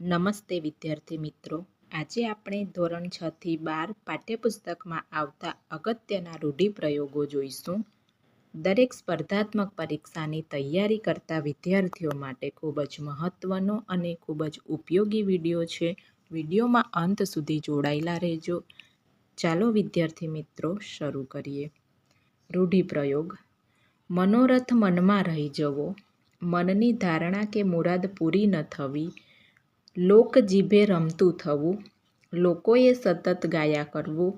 નમસ્તે વિદ્યાર્થી મિત્રો, આજે આપણે ધોરણ 6 થી 12 પાઠ્યપુસ્તકમાં આવતા અગત્યના રૂઢિપ્રયોગો જોઈશું. દરેક સ્પર્ધાત્મક પરીક્ષાની તૈયારી કરતા વિદ્યાર્થીઓ માટે ખૂબ જ મહત્વનો અને ખૂબ જ ઉપયોગી વિડીયો છે. વિડીયોમાં અંત સુધી જોડાયેલા રહેજો. ચાલો વિદ્યાર્થી મિત્રો શરૂ કરીએ. રૂઢિપ્રયોગ. મનોરથ મનમાં રહી જવો, મનની ધારણા કે મુરાદ પૂરી ન થવી, લોક જીભે રમતું થવું, લોકોએ સતત ગાયા કરવું,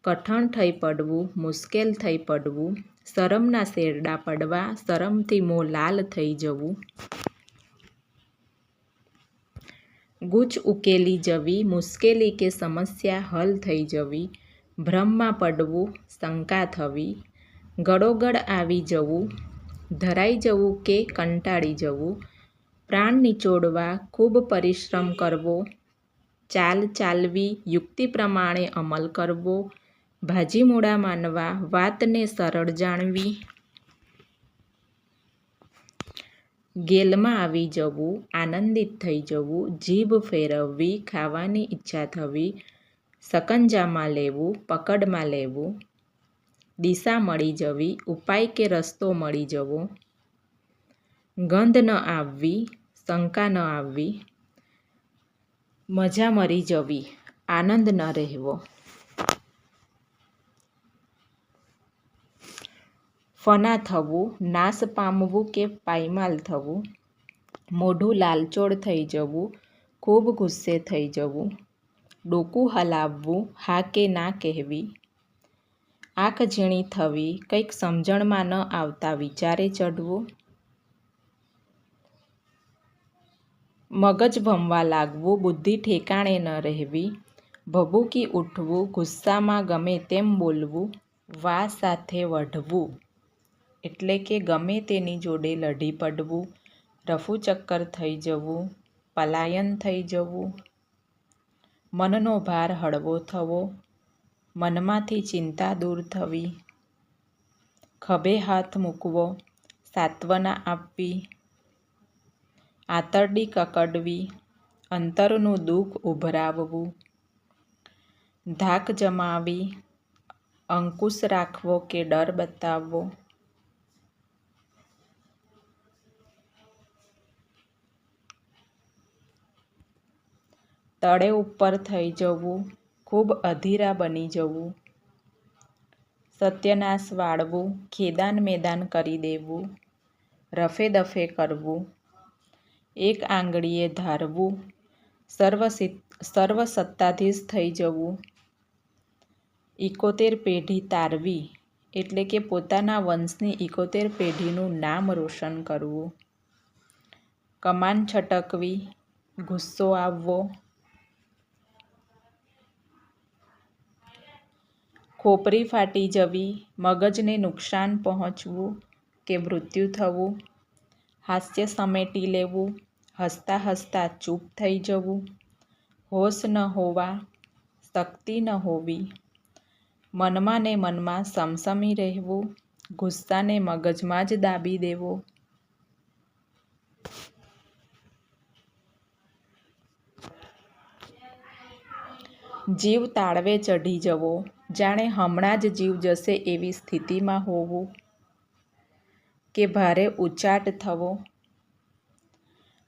કઠણ થઈ પડવું, મુશ્કેલ થઈ પડવું, શરમના શેરડા પડવા, શરમથી મોં લાલ થઈ જવું, ગૂંચ ઉકેલી જવી, મુશ્કેલી કે સમસ્યા હલ થઈ જવી, ભ્રમમાં પડવું, શંકા થવી, ગળોગળ આવી જવું, ધરાઈ જવું કે કંટાળી જવું, પ્રાણ નિચોડવા, ખૂબ પરિશ્રમ કરવો, ચાલ ચાલવી, યુક્તિ પ્રમાણે અમલ કરવો, ભાજીમોડા માનવા, વાતને સરળ જાણવી, ગેલમાં આવી જવું, આનંદિત થઈ જવું, જીભ ફેરવવી, ખાવાની ઈચ્છા થવી, સકંજામાં લેવું, પકડમાં લેવું, દિશા મળી જવી, ઉપાય કે રસ્તો મળી જવો, ગંધ ન આવવી, શંકા ન આવવી, મજા મરી જવી, આનંદ ન રહેવો, ફના થવું, નાશ પામવું કે પાયમાલ થવું, મોઢું લાલચોળ થઈ જવું, ખૂબ ગુસ્સે થઈ જવું, ડોકું હલાવવું, હા કે ના કહેવી, આંખ ઝીણી થવી, કંઈક સમજણમાં ન આવતા વિચારે ચઢવું, મગજ ભમવા લાગવું, બુદ્ધિ ઠેકાણે ન રહેવી, ભભૂકી ઉઠવું, ગુસ્સામાં ગમે તેમ બોલવું, વા સાથે વઢવું એટલે કે ગમે તેની જોડે લડી પડવું, રફુચક્કર થઈ જવું, પલાયન થઈ જવું, મનનો ભાર હળવો થવો, મનમાંથી ચિંતા દૂર થવી, ખભે હાથ મૂકવો, સાંત્વના આપવી, આંતરડી કકડવી, અંતરનું દુઃખ ઉભરાવવું, ધાક જમાવી, અંકુશ રાખવો કે ડર બતાવવો, તળે ઉપર થઈ જવું, ખૂબ અધીરા બની જવું, સત્યનાશ વાળવું, ખેદાન મેદાન કરી દેવું, રફે દફે કરવું, એક આંગળીએ ધારવું, સર્વસત્તાધીશ થઈ જવું, 71 પેઢી તારવી એટલે કે પોતાના વંશની 71 પેઢીનું નામ રોશન કરવું, કમાન છટકવી, ગુસ્સો આવવો, ખોપરી ફાટી જવી, મગજને નુકસાન પહોંચવું કે મૃત્યુ થવું, હાસ્ય સમેટી લેવું, હસતા હસતા ચૂપ થઈ જવું, હોશ ન હોવા, શક્તિ ન હોવી, મનમાં ને મનમાં સમસમી રહેવું, ગુસ્સાને મગજમાં જ દાબી દેવો, જીવ તાળવે ચઢી જવો, જાણે હમણાં જ જીવ જશે એવી સ્થિતિમાં હોવું કે ભારે ઉચાટ થવો,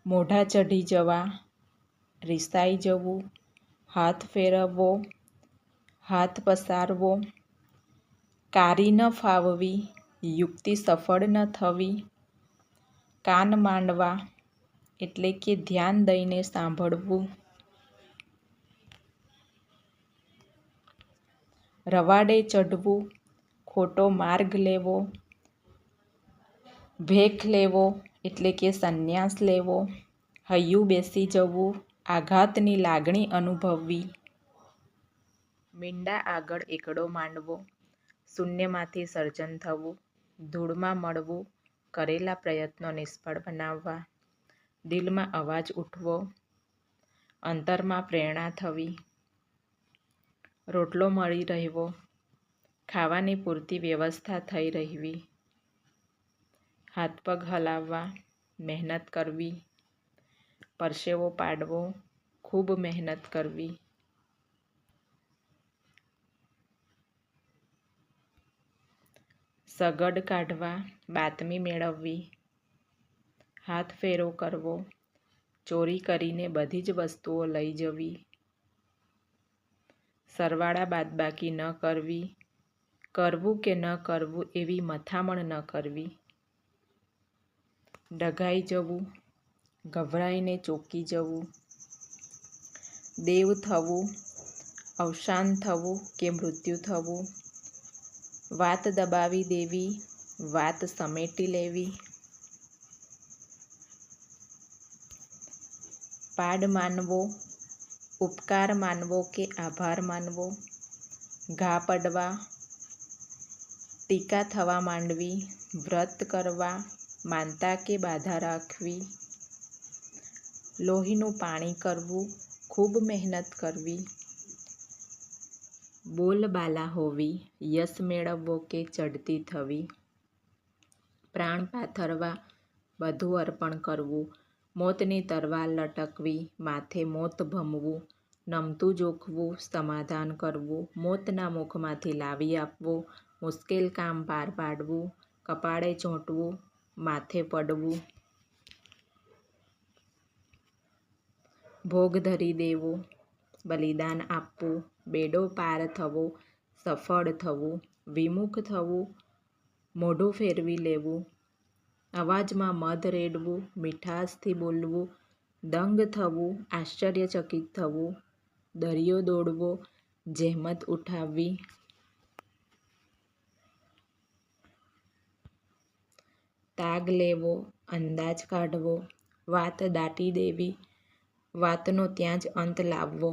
મોઢા ચઢી જવા, રિસાઈ જવું, હાથ ફેરવવો, હાથ પસારવો, કારી ન ફાવવી, યુક્તિ સફળ ન થવી, કાન માંડવા એટલે કે ધ્યાન દઈને સાંભળવું, રવાડે ચઢવું, ખોટો માર્ગ લેવો, ભેખ લેવો એટલે કે સંન્યાસ લેવો, હૈયું બેસી જવું, આઘાતની લાગણી અનુભવવી, મીંડા આગળ એકડો માંડવો, શૂન્યમાંથી સર્જન થવું, ધૂળમાં મળવું, કરેલા પ્રયત્નો નિષ્ફળ બનાવવા, દિલમાં અવાજ ઉઠવો, અંતરમાં પ્રેરણા થવી, રોટલો મળી રહેવો, ખાવાની પૂરતી વ્યવસ્થા થઈ રહેવી, હાથ પગ હલાવવા, મહેનત કરવી, પરસેવો પાડવો, ખૂબ મહેનત કરવી. સગડ કાઢવા, બાતમી મેળવવી, હાથ ફેરો કરવો, ચોરી કરીને બધી જ વસ્તુઓ લઈ જવી, સરવાળા બાદબાકી ન કરવી, કરવું કે ન કરવું એવી મથામણ ન કરવી, ડઘાઈ જવું, ગભરાઈને ચોંકી જવું, દેવ થવું, અવસાન થવું કે મૃત્યુ થવું, વાત દબાવી દેવી, વાત સમેટી લેવી, પાડ માનવો, ઉપકાર માનવો કે આભાર માનવો, ઘા પડવા, ટીકા થવા માંડવી, વ્રત કરવા, માનતા કે બાધા રાખવી, લોહીનું પાણી કરવું, ખૂબ મહેનત કરવી, બોલબાલા હોવી, યશ મેળવવો કે ચડતી થવી, પ્રાણ પાથરવા, બધું અર્પણ કરવું, મોતની તરવાર લટકવી, માથે મોત ભમવું, નમતું જોખવું, સમાધાન કરવું, મોતના મુખમાંથી લાવી આપવું, મુશ્કેલ કામ પાર પાડવું, કપાળે ચોંટવું, માથે પડવું, ભોગ ધરી દેવો, બલિદાન આપવું, બેડો પાર થવો, સફળ થવું, વિમુખ થવું, મોઢું ફેરવી લેવું, અવાજમાં મધ રેડવું, મીઠાશથી બોલવું, દંગ થવું, આશ્ચર્યચકિત થવું, દરિયો દોડવો, જહેમત ઉઠાવવી, તાગ લેવો, અંદાજ કાઢવો, વાત દાટી દેવી, વાતનો ત્યાં જ અંત લાવવો,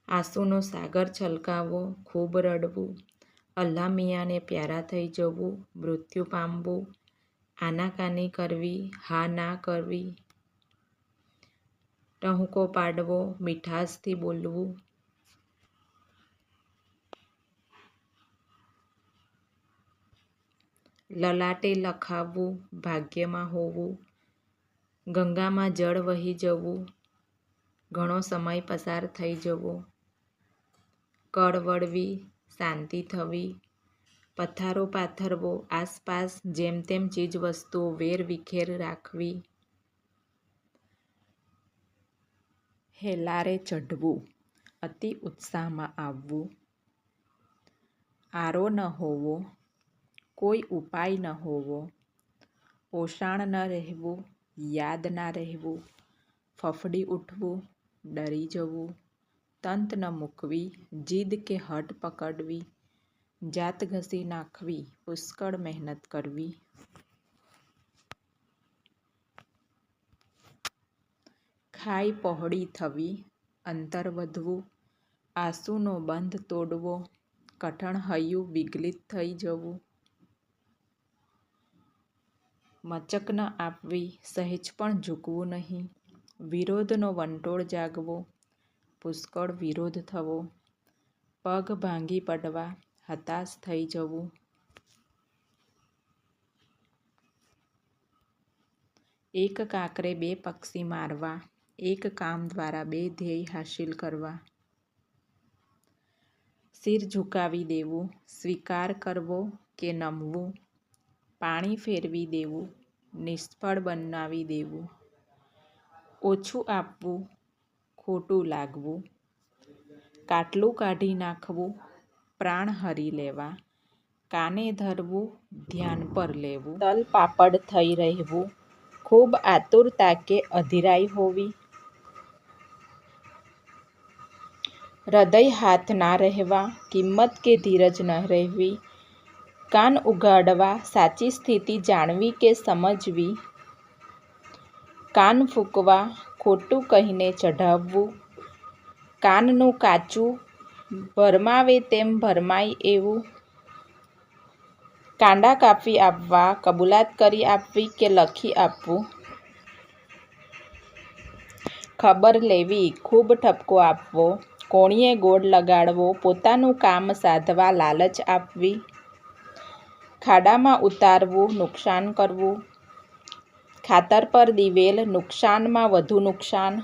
આંસુનો સાગર છલકાવવો, ખૂબ રડવું, અલ્લાહ મિયાંને પ્યારા થઈ જવું, મૃત્યુ પામવું, આનાકાની કરવી, હા ના કરવી, ટહુકો પાડવો, મીઠાશથી બોલવું, લલાટે લખાવવું, ભાગ્યમાં હોવું, ગંગામાં જળ વહી જવું, ઘણો સમય પસાર થઈ જવો, કળવળવી, શાંતિ થવી, પથારો પાથરવો, આસપાસ જેમ તેમ ચીજવસ્તુઓ વેરવિખેર રાખવી, હેલારે ચઢવું, અતિ ઉત્સાહમાં આવવું, આરો ન હોવો, કોઈ ઉપાય ન હોવો, ઓશાણ ન રહેવું, યાદ ના રહેવું, ફફડી ઉઠવું, ડરી જવું, તંત ન મૂકવી, જીદ કે હઠ પકડવી, જાત ઘસી નાખવી, પુષ્કળ મહેનત કરવી, ખાઈ પહોળી થવી, અંતર વધવું, આંસુનો બંધ તોડવો, કઠણ હૈયું વિગલિત થઈ જવું, મચક ન આપવી, સહેજ પણ ઝૂકવું નહીં, વિરોધનો વંટોળ જાગવો, પુષ્કળ વિરોધ થવો, પગ ભાંગી પડવા, હતાશ થઈ જવું, એક કાંકરે બે પક્ષી મારવા, એક કામ દ્વારા બે ધ્યેય હાસિલ કરવા, શિર ઝુકાવી દેવું, સ્વીકાર કરવો કે નમવું, પાણી ફેરવી દેવું, નિષ્ફળ બનાવી દેવું, ઓછું આપવું, ખોટું લાગવું, કાટલું કાઢી નાખવું, પ્રાણ હરી લેવા, કાને ધરવું, ધ્યાન પર લેવું, તલ પાપડ થઈ રહેવું, ખૂબ આતુરતા કે અધીરાઈ હોવી, હૃદય હાથ ના રહેવા, કિંમત કે ધીરજ ન રહેવી, કાન ઉઘાડવા, સાચી સ્થિતિ જાણવી કે સમજવી, કાન ફૂંકવા, ખોટું કહીને ચઢાવવું, કાનનું કાચું ભરમાવે તેમ ભરમાય એવું, કાંડા કાપી આપવા, કબૂલાત કરી આપવી કે લખી આપવું, ખબર લેવી, ખૂબ ઠપકો આપવો, કોણીએ ગોળ લગાડવો, પોતાનું કામ સાધવા લાલચ આપવી, ખાડામાં ઉતારવું, નુકસાન કરવું, ખાતર પર દિવેલ, નુકસાનમાં વધુ નુકસાન,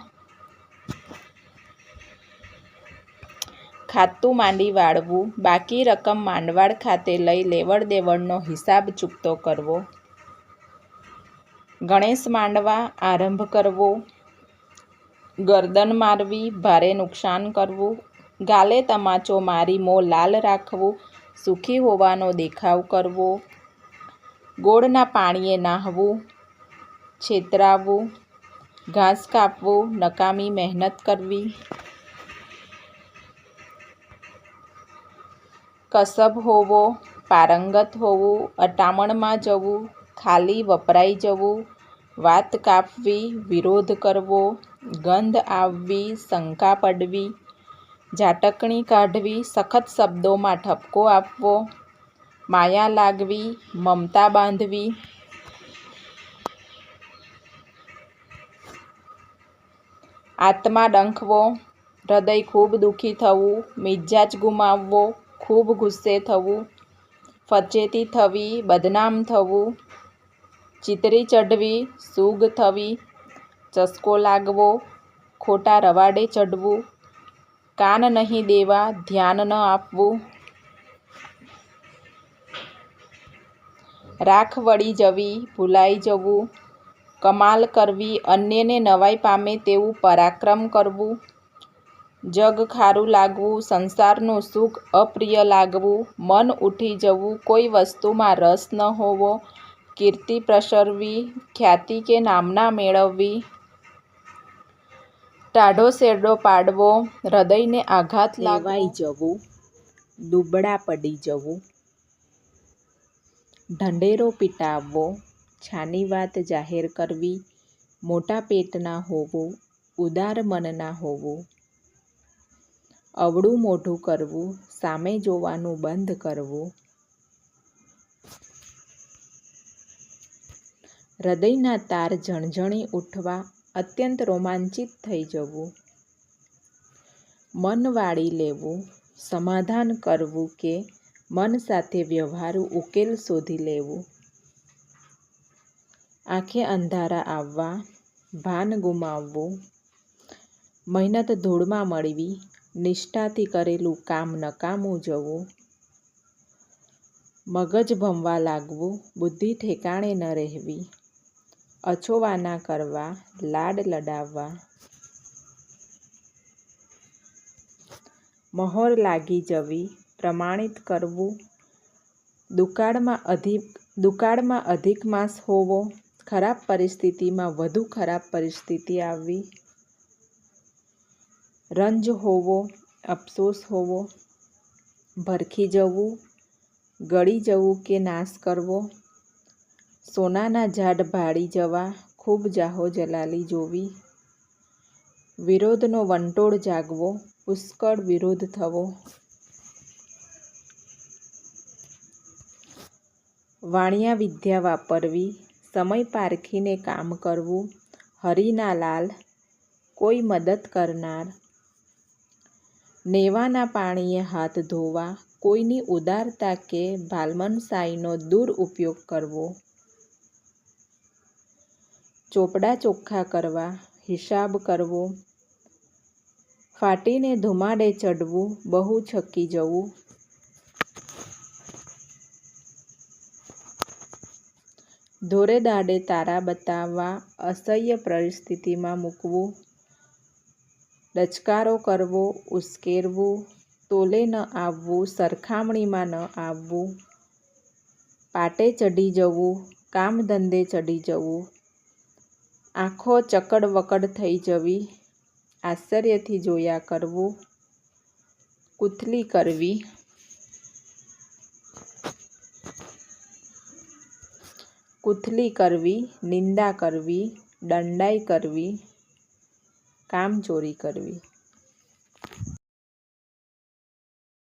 ખાતું માંડી વાળવું, બાકી રકમ માંડવાડ ખાતે લઈ લેવડ દેવડનો હિસાબ ચૂકતો કરવો, ગણેશ માંડવા આરંભ કરવો, ગરદન મારવી, ભારે નુકસાન કરવું, ગાલે તમાચો મારી મોં લાલ રાખવું, સુખી હોવાનો દેખાવ કરવો, ગોળના પાણીએ નાહવું, છેતરાવું, ઘાસ કાપવું, નકામી મહેનત કરવી, કસબ હોવો, પારંગત હોવું, અટામણમાં જવું, ખાલી વપરાઈ જવું, વાત કાપવી, વિરોધ કરવો, ગંધ આવવી, શંકા પડવી, ઝાટકણી કાઢવી, સખત શબ્દોમાં ઠપકો આપવો, માયા લાગવી, મમતા બાંધવી, આત્મા ડંખવો, હૃદય ખૂબ દુઃખી થવું, મિજાજ ગુમાવવો, ખૂબ ગુસ્સે થવું, ફચેતી થવી, બદનામ થવું, ચીતરી ચઢવી, સૂગ થવી, ચસ્કો લાગવો, ખોટા રવાડે ચડવું, કાન નહીં દેવા, ધ્યાન ન આપવું, રાખ વળી જવી, ભૂલાઈ જવું, કમાલ કરવી, અન્યને નવાઈ પામે તેવું પરાક્રમ કરવું, જગ ખારું લાગવું, સંસારનું સુખ અપ્રિય લાગવું, મન ઉઠી જવું, કોઈ વસ્તુમાં રસ ન હોવો, કીર્તિ પ્રસરવી, ખ્યાતિ કે નામના મેળવવી, ટાઢો શેરડો પાડવો, હૃદયને આઘાત લેવાઈ જવું, દુબળા પડી જવું, ઢંઢેરો પીટાવવો, છાની વાત જાહેર કરવી, મોટા પેટના હોવું, ઉદાર મનના હોવું, અવળું મોઢું કરવું, સામે જોવાનું બંધ કરવું, હૃદયના તાર ઝણઝણી ઉઠવા, અત્યંત રોમાંચિત થઈ જવું, મન વાળી લેવું, સમાધાન કરવું કે મન સાથે વ્યવહારુ ઉકેલ શોધી લેવું, આંખે અંધારા આવવા, ભાન ગુમાવવું, મહેનત ધૂળમાં મળવી, નિષ્ઠાથી કરેલું કામ નકામું જવું, મગજ ભમવા લાગવું, બુદ્ધિ ઠેકાણે ન રહેવી, અછોવાના કરવા, લાડ લડાવવા, મહોર લાગી જવી, પ્રમાણિત કરવું, દુકાળમાં અધિક માસ હોવો, ખરાબ પરિસ્થિતિમાં વધુ ખરાબ પરિસ્થિતિ આવવી, રંજ હોવો, અફસોસ હોવો, ભરખી જવું, ગળી જવું કે નાશ કરવો, સોનાના ઝાડ ભાળી જવા, ખૂબ જાહો જલાલી જોવી, વિરોધનો વંટોળ જાગવો, પુષ્કળ વિરોધ થવો, વાણિયા વિદ્યા વાપરવી, સમય પારખીને કામ કરવું, હરિના લાલ, કોઈ મદદ કરનાર, નેવાના પાણીએ હાથ ધોવા, કોઈની ઉદારતા કે ભાલમનસાઈનો દુરુપયોગ કરવો, ચોપડા ચોખ્ખા કરવા, હિસાબ કરવો, ફાટીને ધુમાડે ચડવું, બહુ છકી જવું, ધોરે દાડે તારા બતાવવા, અસહ્ય પરિસ્થિતિમાં મૂકવું, ડચકારો કરવો, ઉશ્કેરવું, તોલે ન આવવું, સરખામણીમાં ન આવવું, પાટે ચઢી જવું, કામ ધંધે ચડી જવું, આંખો ચકડ વકડ થઈ જવી, આશ્ચર્યથી જોયા કરવું, કુથલી કરવી, નિંદા કરવી, દંડાઈ કરવી, કામચોરી કરવી.